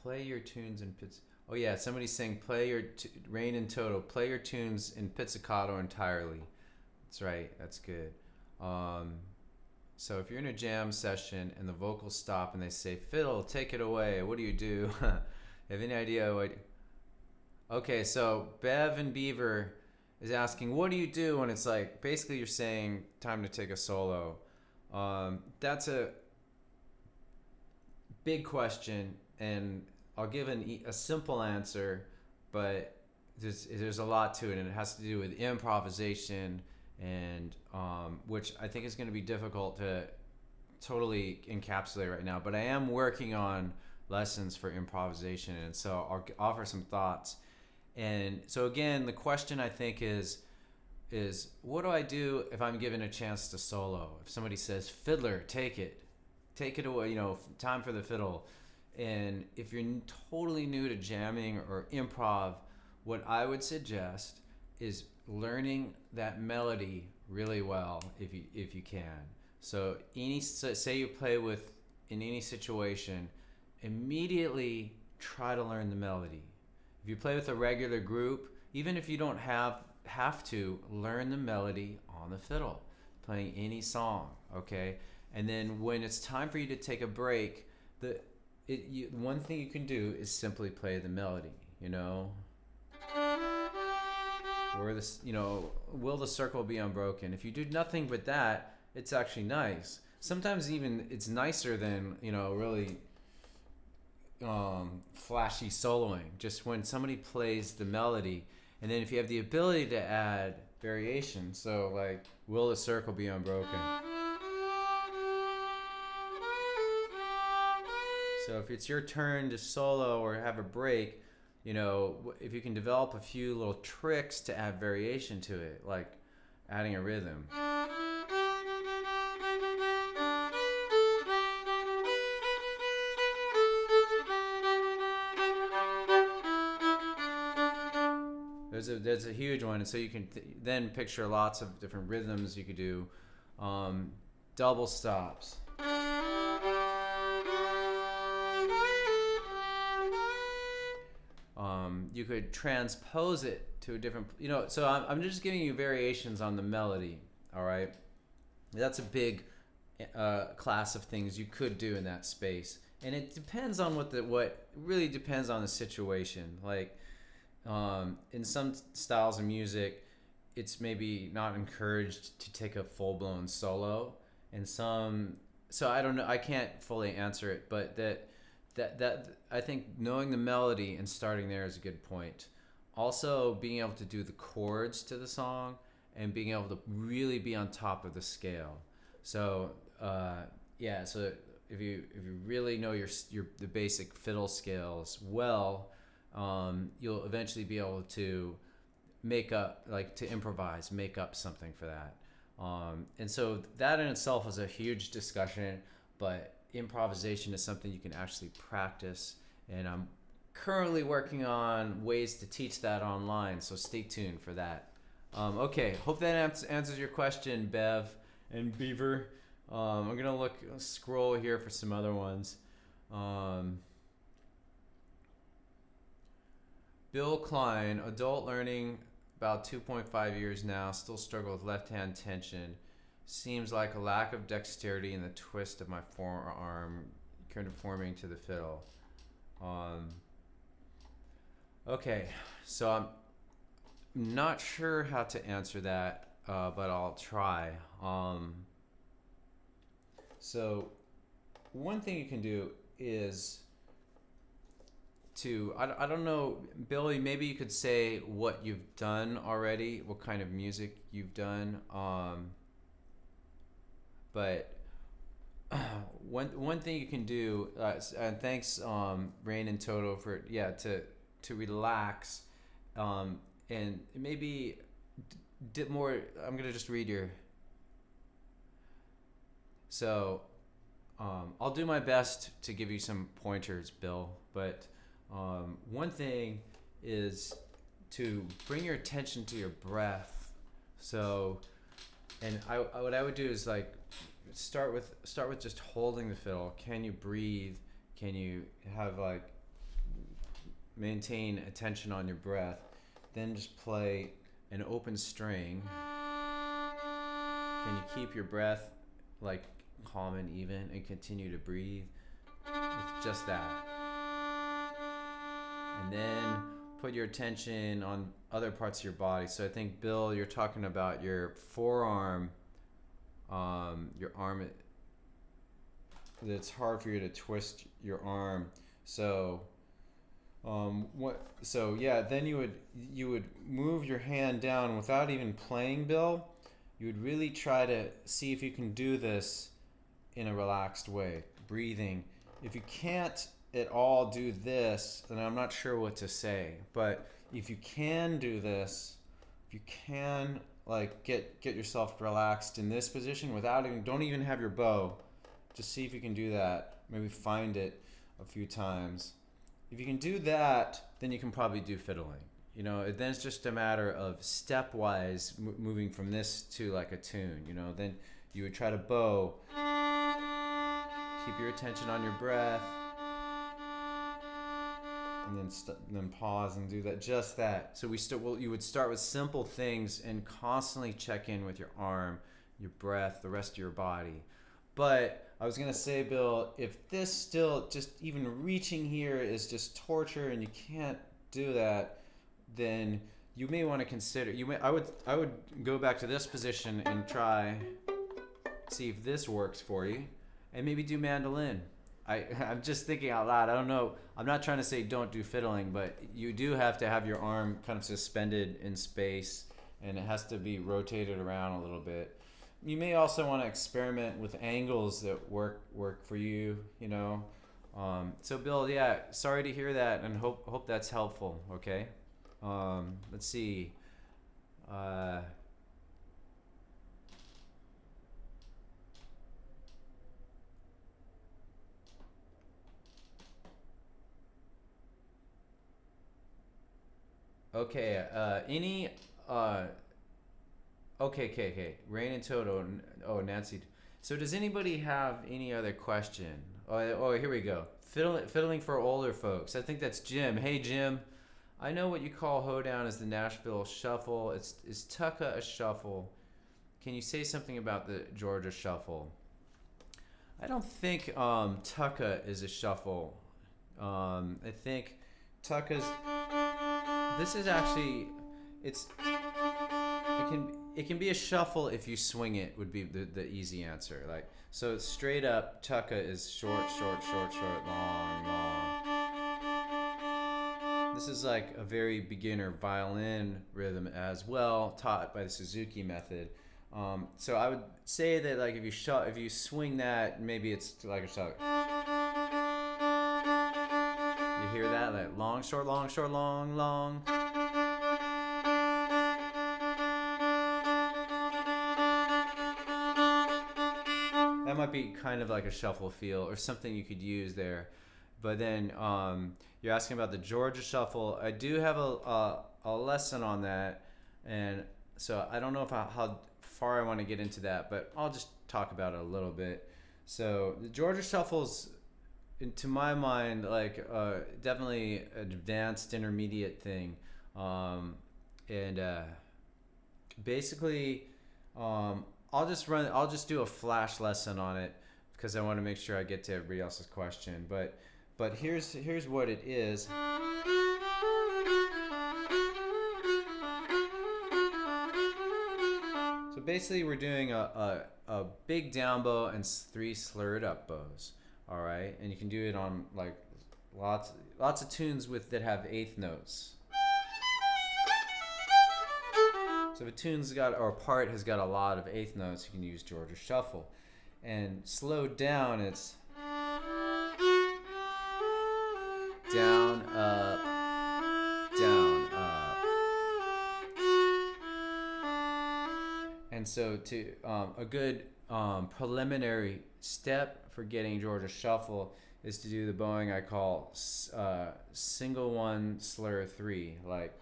Play your tunes in pizz. Oh yeah, somebody's saying play your Rain in Toto. Play your tunes in pizzicato entirely. That's right. That's good. Um, so if you're in a jam session and the vocals stop and they say fiddle, take it away. What do you do? Have any idea what? Okay, so Bev and Beaver is asking, what do you do when it's like basically you're saying time to take a solo? That's a big question, and I'll give a simple answer, but there's a lot to it, and it has to do with improvisation, and which I think is going to be difficult to totally encapsulate right now. But I am working on lessons for improvisation, and so I'll offer some thoughts. And so again, the question I think is what do I do if I'm given a chance to solo? If somebody says, fiddler, take it away, time for the fiddle. And if you're totally new to jamming or improv, what I would suggest is learning that melody really well if you can. So say you play with in any situation, immediately try to learn the melody. If you play with a regular group, even if you don't have to learn the melody on the fiddle, playing any song, okay? And then when it's time for you to take a break, one thing you can do is simply play the melody, Where this, will the circle be unbroken? If you do nothing but that, it's actually nice. Sometimes even it's nicer than, really flashy soloing. Just when somebody plays the melody, and then if you have the ability to add variation, so like, will the circle be unbroken? So if it's your turn to solo or have a break, if you can develop a few little tricks to add variation to it, like adding a rhythm. There's a huge one, and so you can then picture lots of different rhythms you could do. Double stops. You could transpose it to a different, so I'm just giving you variations on the melody, all right? That's a big class of things you could do in that space. And it depends on what really depends on the situation. Like, in some styles of music, it's maybe not encouraged to take a full-blown solo. And so I don't know, I can't fully answer it, but that I think knowing the melody and starting there is a good point. Also, being able to do the chords to the song and being able to really be on top of the scale. So so if you really know the basic fiddle scales well, you'll eventually be able to make up something for that. And so that in itself is a huge discussion, but improvisation is something you can actually practice, and I'm currently working on ways to teach that online, so stay tuned for that. Okay, hope that answers your question, Bev and Beaver. I'm gonna scroll here for some other ones. Bill Klein, adult learning about 2.5 years now, still struggle with left hand tension. Seems like a lack of dexterity in the twist of my forearm conforming to the fiddle. Okay, so I'm not sure how to answer that, but I'll try. So one thing you can do is I don't know, Billy, maybe you could say what you've done already, what kind of music you've done. But one thing you can do, and thanks Rain and Toto for to relax, and maybe more. I'm gonna just read your. So, I'll do my best to give you some pointers, Bill. But one thing is to bring your attention to your breath. So, and what I would do is like start with just holding the fiddle. Can you breathe? Can you have like maintain attention on your breath. Then just play an open string. Can you keep your breath like calm and even and continue to breathe with just that? And then put your attention on other parts of your body. So I think, Bill, you're talking about your forearm, your arm. It's hard for you to twist your arm. So, So yeah, then you would move your hand down without even playing, Bill. You would really try to see if you can do this in a relaxed way, breathing. If you can't at all do this, then I'm not sure what to say. But if you can do this, if you can like get yourself relaxed in this position without even, don't even have your bow. Just see if you can do that. Maybe find it a few times. If you can do that, then you can probably do fiddling. You know, then it's just a matter of stepwise moving from this to like a tune. You know, then you would try to bow. Keep your attention on your breath, and then pause and do that. Just that. So you would start with simple things and constantly check in with your arm, your breath, the rest of your body. But I was gonna say, Bill, if this still just even reaching here is just torture and you can't do that, then you may want to consider. I would go back to this position and try see if this works for you, and maybe do mandolin. I'm just thinking out loud. I don't know. I'm not trying to say don't do fiddling, but you do have to have your arm kind of suspended in space, and it has to be rotated around a little bit. You may also want to experiment with angles that work for you, you know. So Bill, yeah, sorry to hear that, and hope that's helpful. Okay. Let's see. Okay. Any. Okay. Rain and Toto. Oh, Nancy. So does anybody have any other question? Oh, here we go. Fiddling for older folks. I think that's Jim. Hey, Jim. I know what you call hoedown is the Nashville shuffle. Is tucka a shuffle? Can you say something about the Georgia shuffle? I don't think tucka is a shuffle. I think tucka's. This is actually. It can be a shuffle if you swing it. Would be the easy answer. Like so, straight up tucka is short, long. This is like a very beginner violin rhythm as well, taught by the Suzuki method. So I would say that like if you swing that, maybe it's like a shot. You hear that? Like long, short, long. That might be kind of like a shuffle feel or something you could use there. But then you're asking about the Georgia shuffle. I do have a lesson on that, and so I don't know how far I want to get into that, but I'll just talk about it a little bit. So the Georgia shuffle's, to my mind, like definitely an advanced intermediate thing, and basically I'll just do a flash lesson on it because I want to make sure I get to everybody else's question. But here's what it is. So basically, we're doing a big down bow and 3 slurred up bows. All right, and you can do it on like lots of tunes that have eighth notes. So if a tune's got, or a part has got a lot of eighth notes, you can use Georgia shuffle. And slowed down, it's down, up, down, up. And so to a good preliminary step for getting Georgia shuffle is to do the bowing I call single 1 slur 3, like.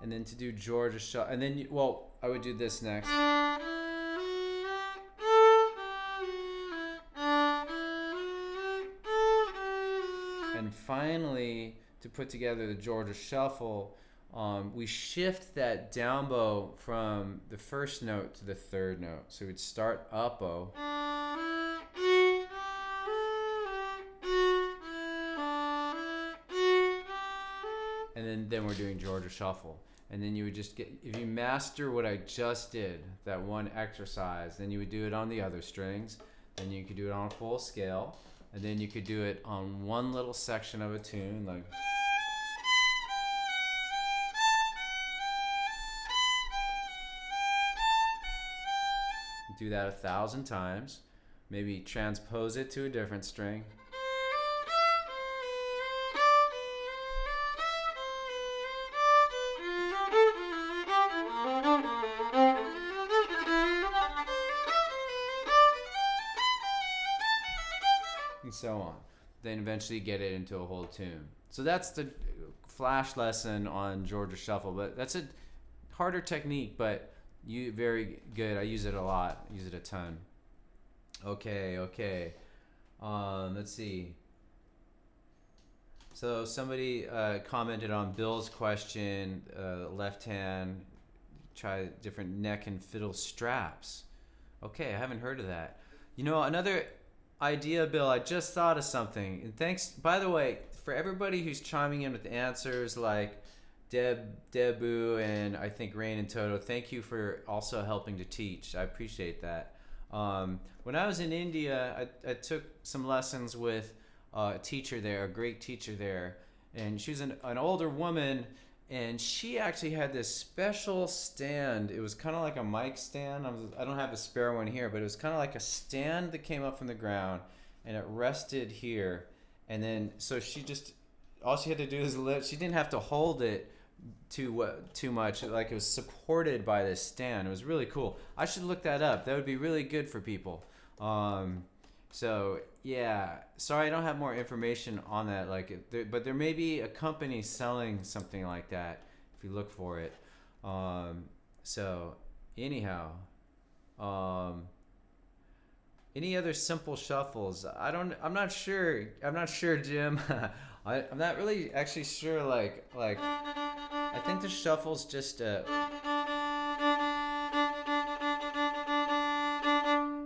And then to do Georgia shuffle, and then I would do this next. And finally, to put together the Georgia Shuffle, we shift that down bow from the first note to the third note. So we'd start up bow. And then we're doing Georgia Shuffle. And then you would just get, if you master what I just did, that one exercise, then you would do it on the other strings. Then you could do it on a full scale. And then you could do it on one little section of a tune, like. Do that 1,000 times. Maybe transpose it to a different string. And so on. Then eventually get it into a whole tune. So that's the flash lesson on Georgia Shuffle. But that's a harder technique, but very good. I use it a lot. I use it a ton. Okay. Let's see. So somebody commented on Bill's question, left hand, try different neck and fiddle straps. Okay, I haven't heard of that. You know, another idea, Bill, I just thought of something. And thanks, by the way, for everybody who's chiming in with answers like Debu, and I think Rain and Toto, thank you for also helping to teach. I appreciate that. When I was in India, I took some lessons with a teacher there, a great teacher there, and she was an older woman, and she actually had this special stand. It was kind of like a mic stand. I don't have a spare one here, but it was kind of like a stand that came up from the ground, and it rested here. And then, so all she had to do is she didn't have to hold it too much. Like, it was supported by this stand. It was really cool. I should look that up. That would be really good for people. So yeah, sorry I don't have more information on that. But there may be a company selling something like that if you look for it. So anyhow, any other simple shuffles? I'm not sure, Jim. I'm not really actually sure. Like I think the shuffle's just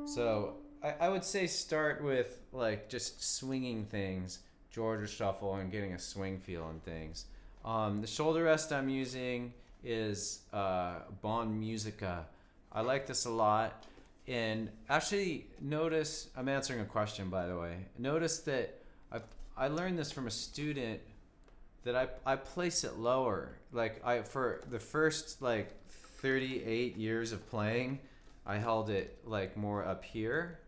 so I would say start with like just swinging things, Georgia Shuffle, and getting a swing feel and things. The shoulder rest I'm using is Bon Musica. I like this a lot. And actually notice, I'm answering a question, by the way. Notice that I learned this from a student, that I place it lower. Like for the first 38 years of playing, I held it like more up here.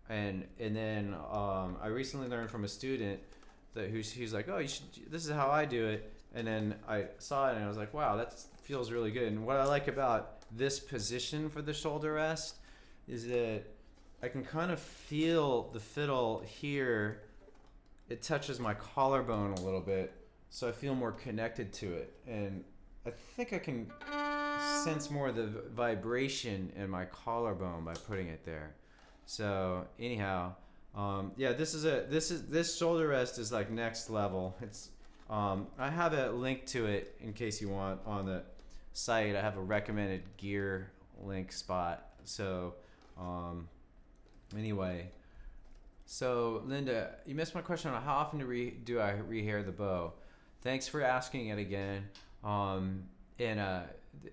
And then I recently learned from a student that he's like, oh, this is how I do it. And then I saw it and I was like, wow, that feels really good. And what I like about this position for the shoulder rest is that I can kind of feel the fiddle here. It touches my collarbone a little bit, so I feel more connected to it. And I think I can sense more of the vibration in my collarbone by putting it there. So anyhow, yeah, this shoulder rest is like next level. It's I have a link to it in case you want on the site. I have a recommended gear link spot. So anyway, so Linda, you missed my question on how often do I rehair the bow. Thanks for asking it again. And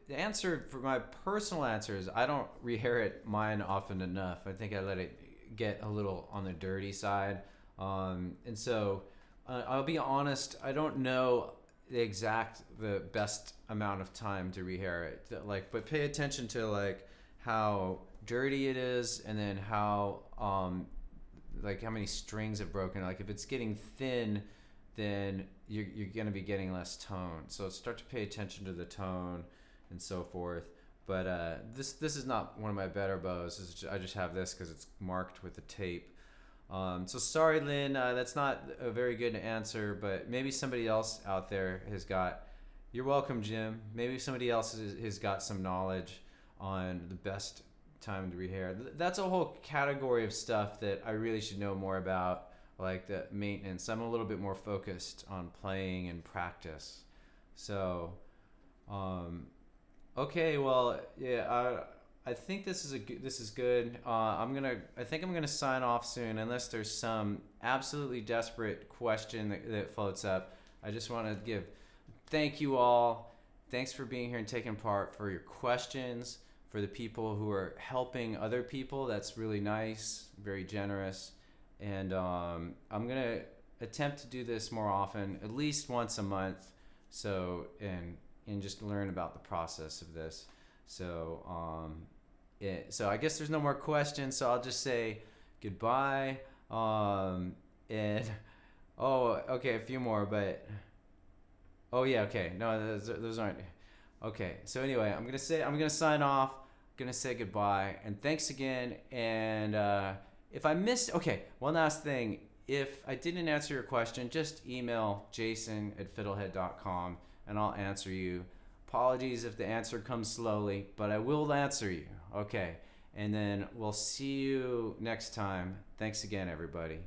the answer, for my personal answer, is I don't rehair mine often enough. I think I let it get a little on the dirty side. And so I'll be honest, I don't know the best amount of time to rehair it. But pay attention to how dirty it is, and then how how many strings have broken. Like if it's getting thin, then you're going to be getting less tone. So start to pay attention to the tone and so forth. But this is not one of my better bows. I just have this because it's marked with the tape. So sorry, Lynn, that's not a very good answer, but maybe somebody else out there has got. You're welcome, Jim. Maybe somebody else has got some knowledge on the best time to rehair. That's a whole category of stuff that I really should know more about. like the maintenance. I'm a little bit more focused on playing and practice. So, okay, well, yeah, I think this is good. I think I'm gonna sign off soon, unless there's some absolutely desperate question that floats up. I just want to give thank you all. Thanks for being here and taking part, for your questions, for the people who are helping other people. That's really nice, very generous. And I'm gonna attempt to do this more often, at least once a month. So and just learn about the process of this. So so I guess there's no more questions. So I'll just say goodbye. And oh, okay, a few more, but oh yeah, okay. No, those aren't. Okay. So anyway, I'm gonna sign off. I'm gonna say goodbye and thanks again. And if I missed, okay, one last thing. If I didn't answer your question, just email Jason@FiddleHed.com and I'll answer you. Apologies if the answer comes slowly, but I will answer you. Okay. And then we'll see you next time. Thanks again, everybody.